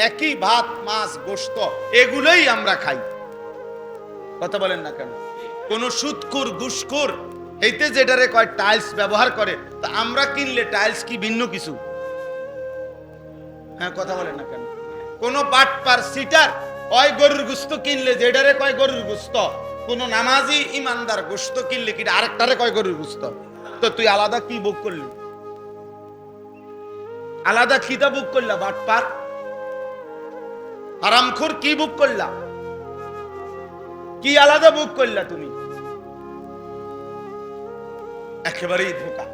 একই ভাত মাছ গোশত এগুলোই আমরা খাই। কথা বলেন না কেন? কোন সুদখোর ঘুষখোর এইতে যেটারে কয় টাইলস ব্যবহার করে, তা আমরা কিনলে টাইলস কি ভিন্ন কিছু? হ্যাঁ, কথা বলেন না কেন? কোন বাটপার সিটার ওই গরুর গোশত কিনলে যেটারে কয় গরুর গোশত, কোন নামাজি ইমানদার গোশত কিনলে কি আরেকটারে কয় গরুর গোশত? তো তুই আলাদা কি বুক করলি? আলাদা খিতা বুক করলা? বাটপার হারামখোর কি বুক করলা? কি আলাদা বুক করলা তুমি? একেবারেই ধোকা,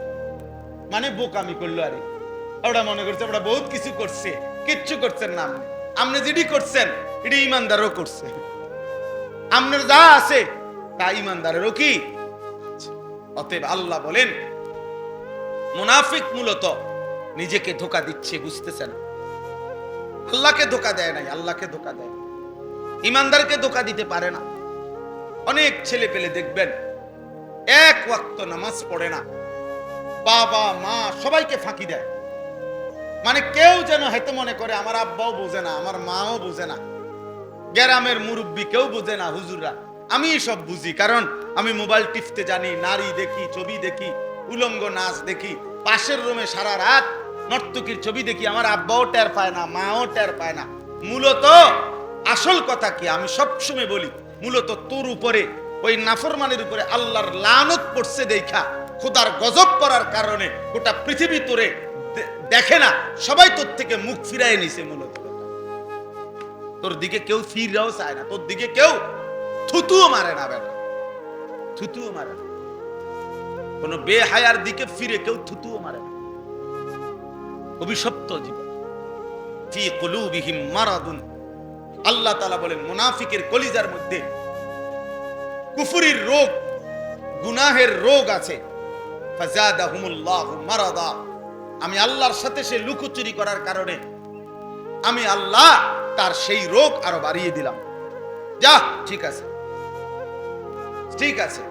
মানে বোকামি করলো। আরে ওরা মনে করছে ওরা বহুত কিছু করছে, কিচ্ছু করছেন না। আপনি যেটি করছেন এটি ইমানদারও করছে। আপনার যা আছে তা ইমানদারেরও কি। অতএব আল্লাহ বলেন মুনাফিক মূলত নিজেকে ধোকা দিচ্ছে, বুঝতেছে না। আল্লাহকে ধোকা দেয় নাই, আল্লাহকে ধোকা দেয়। ইমানদারকে ধোকা দিতে পারে না। অনেক ছেলে পেলে দেখবেন এক ওয়াক্ত নামাজ পড়ে না, বাবা মা সবাইকে ফাঁকি দেয়। মানে কেউ যেন হয়তো মনে করে আমার আব্বাও বোঝে না, আমার মাও বোঝে না, গ্রামের মুরব্বী কেউ বোঝে না, হুজুররা আমি সব বুঝি, কারণ আমি মোবাইল টিপতে জানি, নারী দেখি, ছবি দেখি, উলঙ্গ নাচ দেখি, পাশের রুমে সারা রাত নর্তকীর ছবি দেখি, আমার আব্বাও টের পায় না, মাও টের পায় না। মূলত আসল কথা কি আমি সবসময় বলি, মূলত তোর উপরে ওই নাফরমানের উপরে আল্লাহর লানত পড়ছে দেখা, খোদার গজব পড়ার কারণে গোটা পৃথিবী তোরে দেখে না, সবাই তোর থেকে মুখ ফিরায় নিছে। মূলত তোর দিকে কেউ ফিরাও চায় না, তোর দিকে কেউ থুতুও মারে না। বেটা থুতুও মারে না, কোন বেহায়ার দিকে ফিরে কেউ থুতুও মারে না। অভিশপ্ত জীবন। ফি কুলুবিহিম মারাদুন, আল্লাহ তাআলা বলেন মুনাফিকের কলিজার মধ্যে কুফরির রোগ, গুনাহের রোগ আছে। ফাজাদাহুমুল্লাহু মারাদা, আমি আল্লাহর সাথে সে লুকোচুরি করার কারণে আমি আল্লাহ তার সেই রোগ আরো বাড়িয়ে দিলাম। যা ঠিক আছে, ঠিক আছে,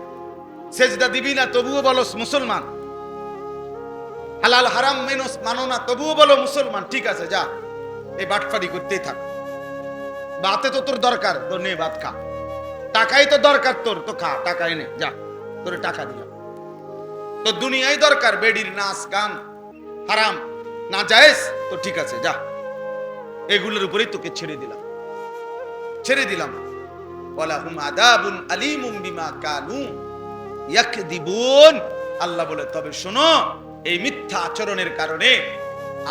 সেজদা দিবি না তবুও বলো মুসলমান, হালাল হারাম মেনস মানো না তবুও বলো মুসলমান, ঠিক আছে যা, এই বাটফারি করতেই থাক। ভাতে তো তোর দরকার, তো নে ভাত খা। টাকাই তো দরকার তোর, তো খা, টাকাই নে, যা তোর টাকা দিলাম। তো দুনিয়ায় দরকার, বেডির নাচ গান হারাম না জায়েজ, তো ঠিক আছে যা, এগুলোর উপরেই তোকে ছেড়ে দিলাম, ছেড়ে দিলাম। ওয়ালাহুম আযাবুন আলীমুম বিমা কানু ইয়াকদিবুন, আল্লাহ বলে তবে শোনো, এই মিথ্যা আচরণের কারণে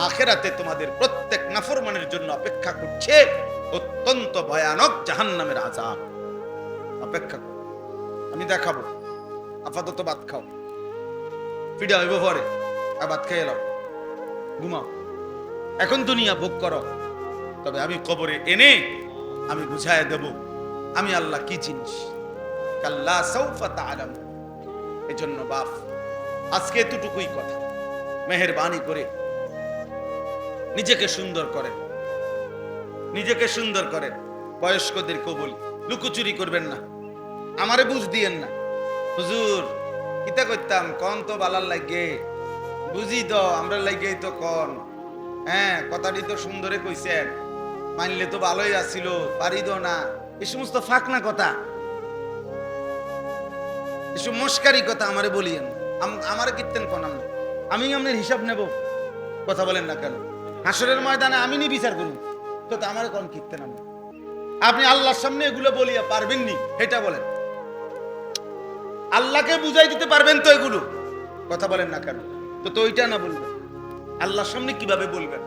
আখিরাতে তোমাদের প্রত্যেক নাফরমানের জন্য অপেক্ষা করছে অত্যন্ত ভয়ানক জাহান্নামের আযাব। অপেক্ষা করো, আমি দেখাবো। আপাতত ভাত খাও, পিডা হইব পরে, আর ভাত খেয়ে এলাও, ঘুমাও। এখন দুনিয়া ভোগ করো, তবে আমি কবরে এনে আমি বুঝায় দেব আমি আল্লাহ কি জিনিস। কাল্লা সাউফা তাআলাম। এজন্য বাপ আজকে এতটুকুই কথা, মেহেরবানি করে নিজেকে সুন্দর করেন, নিজেকে সুন্দর করেন। বয়স্কদেরকে বলি লুকোচুরি করবেন না, আমারে বুঝ দিয়েন না। হুজুর কিতা করতাম কন তো বালার লাগে, বুঝি তো আমরা লাগেই তো কন। হ্যাঁ কথাটি তো সুন্দরে কইছেন, মানলে তো ভালোই আসছিল, পারি তো না, এই সমস্ত ফাঁকনা কথা, এসব মস্কারি কথা আমারে বলিয়েন। আমারে কীর্তেন কন, আমি আপনার হিসাব নেব। কথা বলেন না কেন? হাসরের ময়দানে আমি নি বিচার করুন, তো আমারে কোন কীর্তেন? আপনি আল্লাহর সামনে এগুলো বলিয়া পারবেন নি, এটা বলেন। আল্লাহকে বুঝাই দিতে পারবেন তো এগুলো? কথা বলেন না কেন? তো ওইটা না বলবেন, আল্লাহর সামনে কিভাবে বলবেন,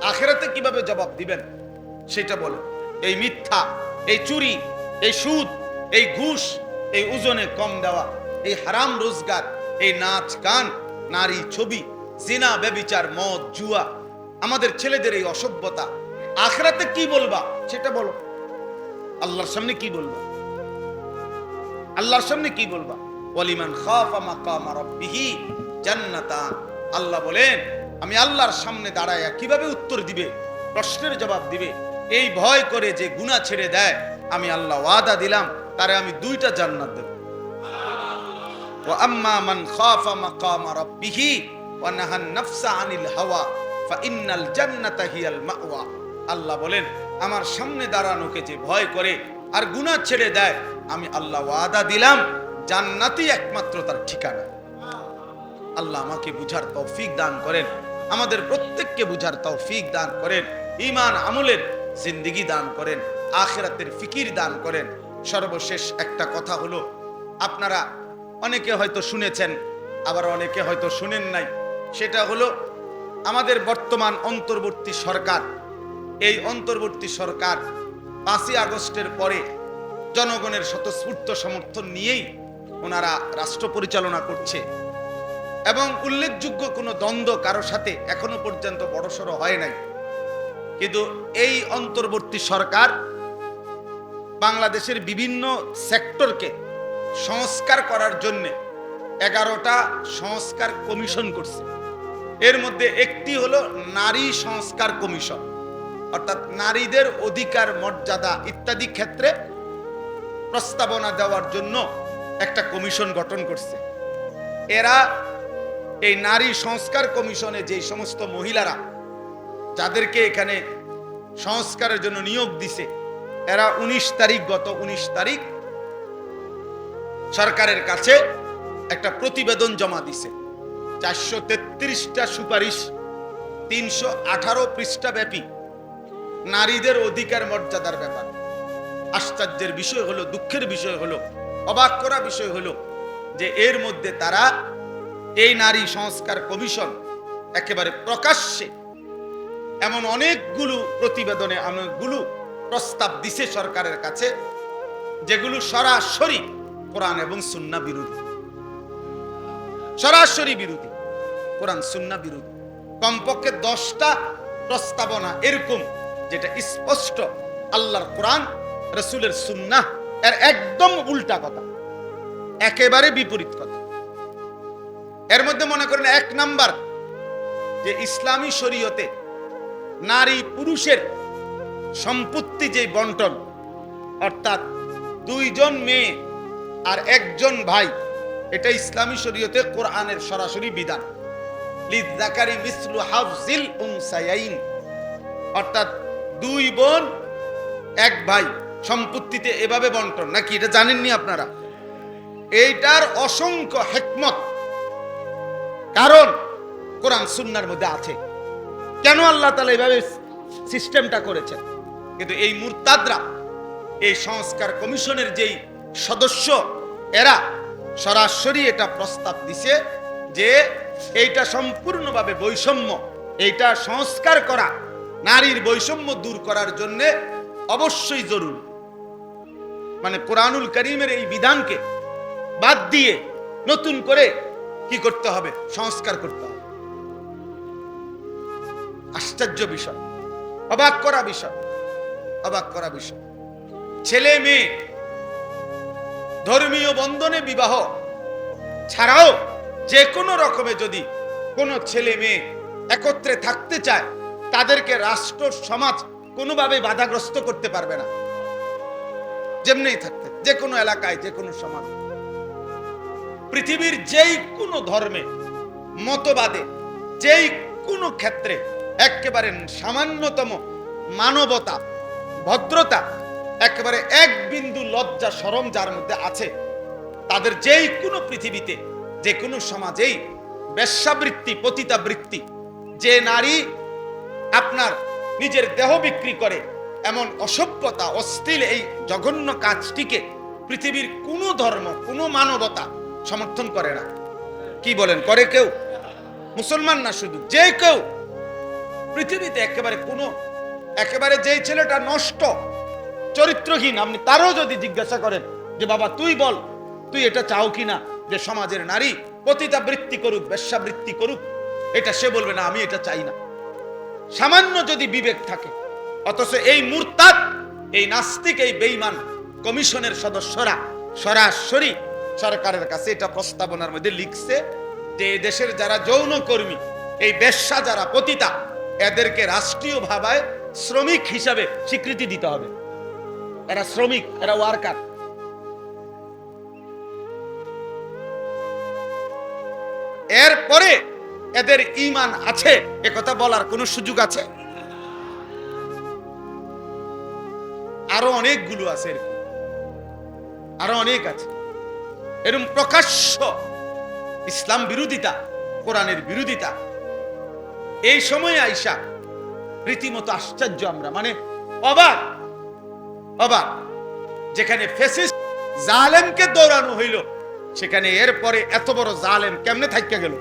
আখিরাতে কিভাবে জবাব দিবেন সেটা বলেন। এই মিথ্যা, এই চুরি, এই সুদ, এই ঘুষ, এই ওজনে কম দেওয়া, এই হারাম রোজগার, এই নাচ গান, নারী ছবি, জিনা ব্যভিচার, মদ জুয়া, আমাদের ছেলেদের এই অসভ্যতা, আখিরাতে কি বলবা সেটা বলো। আল্লাহর সামনে কি বলবা? আল্লাহর সামনে কি বলবা? ওয়ালিমান খাফা মাকামা রাব্বিহি জান্নাতান। আল্লাহ বলেন আমি আল্লাহর সামনে দাঁড়ায়া কিভাবে উত্তর দিবে, প্রশ্নের জবাব দিবে, এই ভয় করে যে গুনাহ ছেড়ে দেয়, আমি আল্লাহ ওয়াদা দিলাম তারে আমি 2টা জান্নাত দেব। ওয়া আম্মা মান খাফা মাকামা রাব্বিহি ওয়া নাহান নাফসা আনিল হাওয়া ফা ইন্নাল জান্নাতা হিয়াল মাওয়া। আল্লাহ বলেন, আমার সামনে দাঁড়ানোকে যে ভয় করে আর গুনাহ ছেড়ে দেয়, আমি আল্লাহ ওয়াদা দিলাম জান্নাতই একমাত্র তার ঠিকানা। আল্লাহ আমাকে বুঝার তৌফিক দান করেন, আমাদের প্রত্যেককে বুঝার তৌফিক দান করেন, ঈমান আমলের জিন্দেগি দান করেন, আখিরাতের ফিকির দান করেন। সর্বশেষ একটা কথা হলো, আপনারা অনেকে হয়তো শুনেছেন, আবার অনেকে হয়তো শুনেন নাই। সেটা হলো আমাদের বর্তমান অন্তর্বর্তী সরকার, এই অন্তর্বর্তী সরকার 5ই আগস্টের পরে জনগণের স্বতঃস্ফূর্ত সমর্থন নিয়েই ওনারা রাষ্ট্র পরিচালনা করছে এবং উল্লেখযোগ্য কোনো দ্বন্দ্ব কারো সাথে এখনো পর্যন্ত বড়সড় হয় নাই। কিন্তু এই অন্তর্বর্তী সরকার বাংলাদেশের বিভিন্ন সেক্টরকে সংস্কার করার জন্য 11টা সংস্কার কমিশন করছে। এর মধ্যে একটি হলো নারী সংস্কার কমিশন, অর্থাৎ নারীদের অধিকার মর্যাদা ইত্যাদি ক্ষেত্রে প্রস্তাবনা দেওয়ার জন্য একটা কমিশন গঠন করছে। এরা এই নারী সংস্কার কমিশনে যে সমস্ত মহিলারা যাদেরকে এখানে সংস্কারের জন্য নিয়োগ দিছে, এরা 19 তারিখ, গত 19 তারিখ সরকারের কাছে একটা প্রতিবেদন জমা দিছে। 433টা সুপারিশ, 318 পৃষ্ঠা ব্যাপী নারীদের অধিকার মর্যাদার ব্যাপার। আশ্চর্যের বিষয় হলো, দুঃখের বিষয় হলো, অবাক করা বিষয় হলো যে এর মধ্যে তারা এই নারী সংস্কার কমিশন একেবারে প্রকাশ্যে এমন অনেকগুলো প্রতিবেদনে অনেকগুলো প্রস্তাব দিছে সরকারের কাছে, যেগুলো সরাসরি কোরআন এবং সুন্নাহ বিরোধী, সরাসরি বিরোধী, কোরআন সুন্নাহ বিরোধী। কমপক্ষে 10টা প্রস্তাবনা এরকম যেটা স্পষ্ট আল্লাহর কোরআন রাসূলের সুন্নাহ এর একদম উল্টা কথা, একেবারে বিপরীত কথা। এর মধ্যে মনে করেন 1 নাম্বার, যে ইসলামী শরীয়তে নারী পুরুষের সম্পত্তি যে বন্টন, অর্থাৎ 2 জন মেয়ে আর 1 জন ভাই, এটা ইসলামী শরীয়তে কোরআনের সরাসরি বিধান। লিযাকারি মিসলু হাফজিল উনসায়াইন, অর্থাৎ 2 বোন 1 ভাই সম্পত্তিতে এভাবে বন্টন, নাকি এটা জানেননি আপনারা? এইটার অসংখ্য হিকমত, কারণ কোরআন সুন্নাহর মধ্যে আছে। কেন আল্লাহ তাআলা এইভাবে সিস্টেমটা করেছেন? কিন্তু এই মুরতাদরা, এই সংস্কার কমিশনের যেই সদস্য, এরা সরাসরি এটা প্রস্তাব দিছে যে এইটা সম্পূর্ণভাবে বৈষম্য, এইটা সংস্কার করা, নারীর বৈষম্য দূর করার জন্য অবশ্যই জরুরি। মানে কোরআনুল কারীমের এই বিধানকে বাদ দিয়ে নতুন করে কি করতে হবে? সংস্কার করতে হবে। আশ্চর্য বিষয়, অবাক করা বিষয়, অবাক করা বিষয়। ছেলে মেয়ে ধর্মীয় বন্ধনে বিবাহ ছাড়াও যে কোনো রকমে যদি কোনো ছেলে মেয়ে একত্রে থাকতে চায়, তাদেরকে রাষ্ট্র সমাজ কোনোভাবে বাধাগ্রস্ত করতে পারবে না। যেমনি থাকতে, যে কোনো এলাকায়, যে কোনো সমাজ, পৃথিবীর যেই কোনো ধর্মে, মতবাদে, যেই কোনো ক্ষেত্রে একেবারে সামান্যতম মানবতা, ভদ্রতা, একেবারে 1 বিন্দু লজ্জা শরম যার মধ্যে আছে, তাদের যেই কোনো পৃথিবীতে, যে কোনো সমাজেই বেশ্যাবৃত্তি, পতিতাবৃত্তি, যে নারী আপনার নিজের দেহ বিক্রি করে, এমন অসভ্যতা, অশ্লীল এই জঘন্য কাজটিকে পৃথিবীর কোনো ধর্ম, কোনো মানবতা সমর্থন করে না। কি বলেন? করে কেউ? মুসলমান না শুধু, যে কেউ পৃথিবীতে একেবারে যেই ছেলেটা নষ্ট, চরিত্রহীন, আপনি তারও যদি জিজ্ঞাসা করেন যে বাবা তুই বল, তুই এটা চাও কিনা যে সমাজের নারী পতিতাবৃত্তি করুক, বেশ্যাবৃত্তি করুক, এটা সে বলবে না, আমি এটা চাই না। সামান্য যদি বিবেক থাকে। অথচ এই মুরতাদ, এই নাস্তিক, এই বেঈমান কমিশনের সদস্যরা সরাসরি সরকারের কাছে এটা প্রস্তাবনার মধ্যে লিখছে যে দেশের যারা যৌন কর্মী, এই বেশ্যা যারা পতিতা, এদেরকে রাষ্ট্রীয়ভাবে শ্রমিক হিসাবে স্বীকৃতি দিতে হবে। এরা শ্রমিক, এরা ওয়ার্কার। এরপরে এদের ঈমান আছে একথা বলার কোন সুযোগ আছে? আরো অনেকগুলো আছে এরকম, আরো অনেক আছে এরকম প্রকাশ্য ইসলাম বিরোধিতা, কোরআনের বিরোধিতা। এই সময়ে আইসা রীতিমতো আশ্চর্য আমরা, মানে অবাক অবাক। যেখানে ফ্যাসিস্ট জালেমকে দৌড়ানো হইল, সেখানে এরপরে এত বড় জালেম কেমনে থাইকা গেল?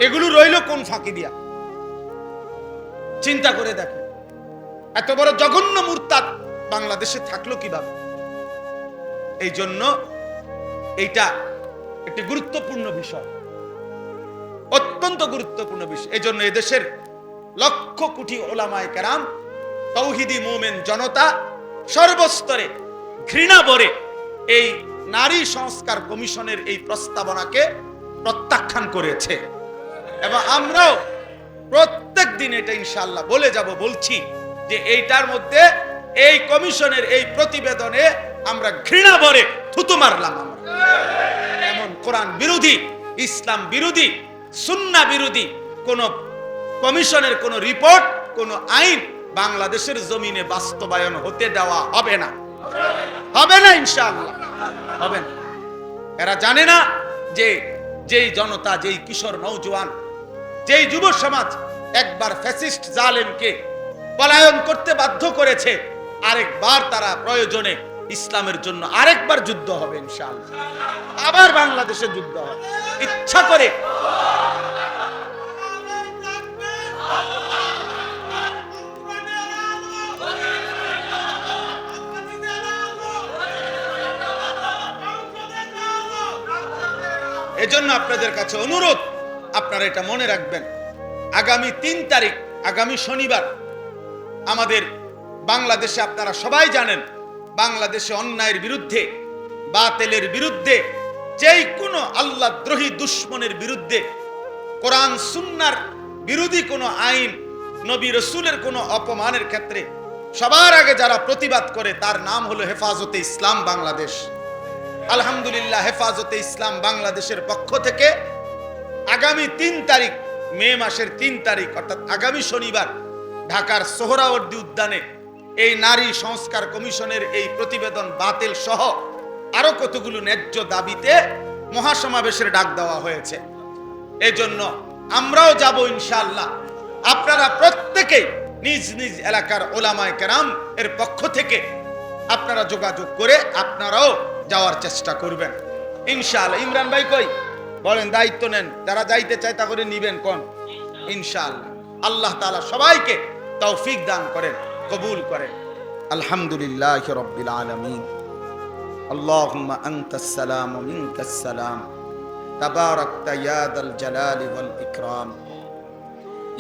এগুলো রইল কোন ফাঁকি দিয়া? চিন্তা করে দেখেন, এত বড় জঘন্য মুরতাদ বাংলাদেশে থাকলো কিভাবে? এই জন্য এইটা একটি গুরুত্বপূর্ণ বিষয়, অত্যন্ত গুরুত্বপূর্ণ বিষয়। এই জন্য এদেশের লক্ষ কোটি ওলামায়ে কেরাম, তাওহীদি মুমিন জনতা সর্বস্তরে ঘৃণা ভরে এই নারী সংস্কার কমিশনের এই প্রস্তাবনাকে প্রত্যাখ্যান করেছে। এবং আমরাও প্রত্যেক দিন এটা ইনশাআল্লাহ বলে যাব, বলছি যে এইটার মধ্যে, এই কমিশনের এই প্রতিবেদনে আমরা ঘৃণা ভরে থুতু মারলাম। এমন কোরআন বিরোধী, ইসলাম বিরোধী, সুন্নাহ বিরোধী কোন কমিশনের কোন রিপোর্ট, কোন আইন বাংলাদেশের জমিনে বাস্তবায়ন হতে দেওয়া হবে না, হবে না, ইনশাআল্লাহ হবে না। এরা জানে না যে যেই জনতা, যেই কিশোর নওজোয়ান, যেই যুব সমাজ একবার ফ্যাসিস্ট জালেমকে পলায়ন করতে বাধ্য করেছে, আরেকবার তারা প্রয়োজনে ইসলামের জন্য আরেকবার যুদ্ধ হবে ইনশাআল্লাহ। আবার বাংলাদেশে যুদ্ধ হবে ইচ্ছা করে। এজন্য আপনাদের কাছে অনুরোধ, আপনারা এটা মনে রাখবেন, আগামী 3 তারিখ, আগামী শনিবার আমাদের বাংলাদেশে, আপনারা সবাই জানেন, বাংলাদেশে অন্যায়ের বিরুদ্ধে, বাতিলের বিরুদ্ধে, যেই কোনো আল্লাহদ্রোহী দুশ্মনের বিরুদ্ধে, কোরআন সুন্নাহর বিরোধী কোনো আইন, নবী রাসূলের কোনো অপমানের ক্ষেত্রে সবার আগে যারা প্রতিবাদ করে তার নাম হলো হেফাজতে ইসলাম বাংলাদেশ। আলহামদুলিল্লাহ, হেফাজতে ইসলাম বাংলাদেশের পক্ষ থেকে আগামী 3 তারিখ, মে মাসের 3 তারিখ অর্থাৎ আগামী শনিবার ঢাকার সোহরাওয়ার্দী উদ্যানে এই নারী সংস্কার কমিশনের এই প্রতিবেদন বাতিল সহ আরো কতগুলো ন্যায্য দাবিতে মহাসমাবেশের ডাক দেওয়া হয়েছে। এই জন্য আমরাও যাব ইনশাআল্লাহ। আপনারা প্রত্যেকেই নিজ নিজ এলাকার ওলামায়ে কেরাম এর পক্ষ থেকে আপনারা যোগাযোগ করে আপনারাও যাওয়ার চেষ্টা করবেন ইনশাআল্লাহ। ইমরান ভাই কই বলেন, দায়িত্ব নেন, যারা যাইতে চায় তা করে নিবেন কোন ইনশাআল্লাহ। আল্লাহ তাআলা সবাইকে তৌফিক দান করেন, কবুল করেন। আলহামদুলিল্লাহি রাব্বিল আলামিন। আল্লাহুম্মা আনতাস সালাম ওয়া মিনকাস সালাম, তাবারাকতা ইয়া দাল জালালি ওয়াল ইকরাম,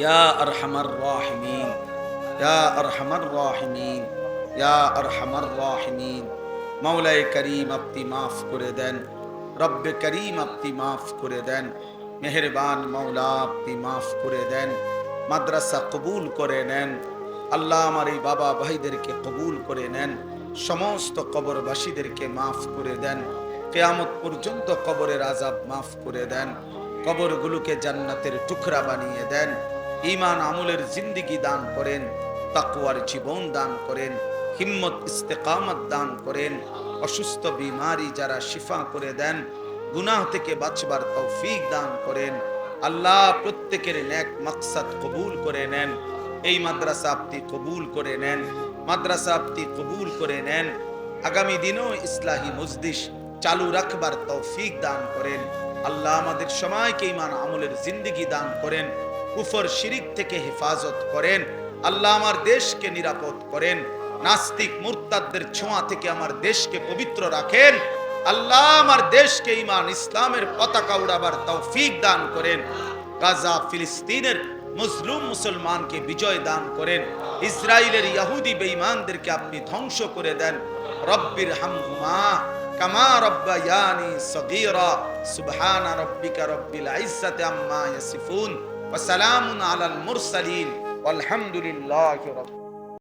ইয়া আরহামার রাহিমিন, ইয়া আরহামার রাহিমিন, ইয়া আরহামার রাহিমিন। মাওলায়ে করিম আপনি মাফ করে দেন, রব্বে করিম আপনি মাফ করে দেন, মেহেরবান মাওলা আপনি মাফ করে দেন, মাদ্রাসা কবুল করে নেন। আল্লাহ আমার এই বাবা ভাইদেরকে কবুল করে নেন, সমস্ত কবরবাসীদেরকে মাফ করে দেন, কিয়ামত পর্যন্ত কবরের আযাব মাফ করে দেন, কবরগুলোকে জান্নাতের টুকরা বানিয়ে দেন, ঈমান আমলের জিন্দেগি দান করেন, তাকওয়ার জীবন দান করেন, হিম্মত ইস্তেকামত দান করেন, অসুস্থ বিমারি যারা শিফা করে দেন, গুনাহ থেকে বাঁচবার তৌফিক দান করেন। আল্লাহ প্রত্যেকের নেক মাকসাদ কবুল করে নেন। এই মাদ্রাসা আপনি কবুল করে নেন, মাদ্রাসা আপনি কবুল করে নেন। আগামী দিনেও ইসলাহি মজলিস চালু রাখবার তৌফিক দান করেন। আল্লাহ আমাদের সবাইকে ঈমান আমলের জিন্দেগি দান করেন, কুফর শিরিক থেকে হেফাজত করেন। আল্লাহ আমার দেশকে নিরাপদ করেন, নাস্তিক মুরতাদদের ছোঁয়া থেকে আমার দেশকে পবিত্র রাখেন। আল্লাহ আমার দেশকে ঈমান ইসলামের পতাকা উড়াবার তৌফিক দান করেন। গাজা ফিলিস্তিনের মুসলিম মুসলমানকে বিজয় দান করেন। ইসরায়েলের ইহুদি বেঈমানদেরকে আপনি ধ্বংস করে দেন। রব্বির হামহুমা কামা রব্বায়ানি সগীরা। সুবহানা রাব্বিকা রব্বিল ইজ্জাতি আম্মা ইয়াসিফুন ওয়া সালামুন আলাল মুরসালিন ওয়ালহামদুলিল্লাহি রাব্বিল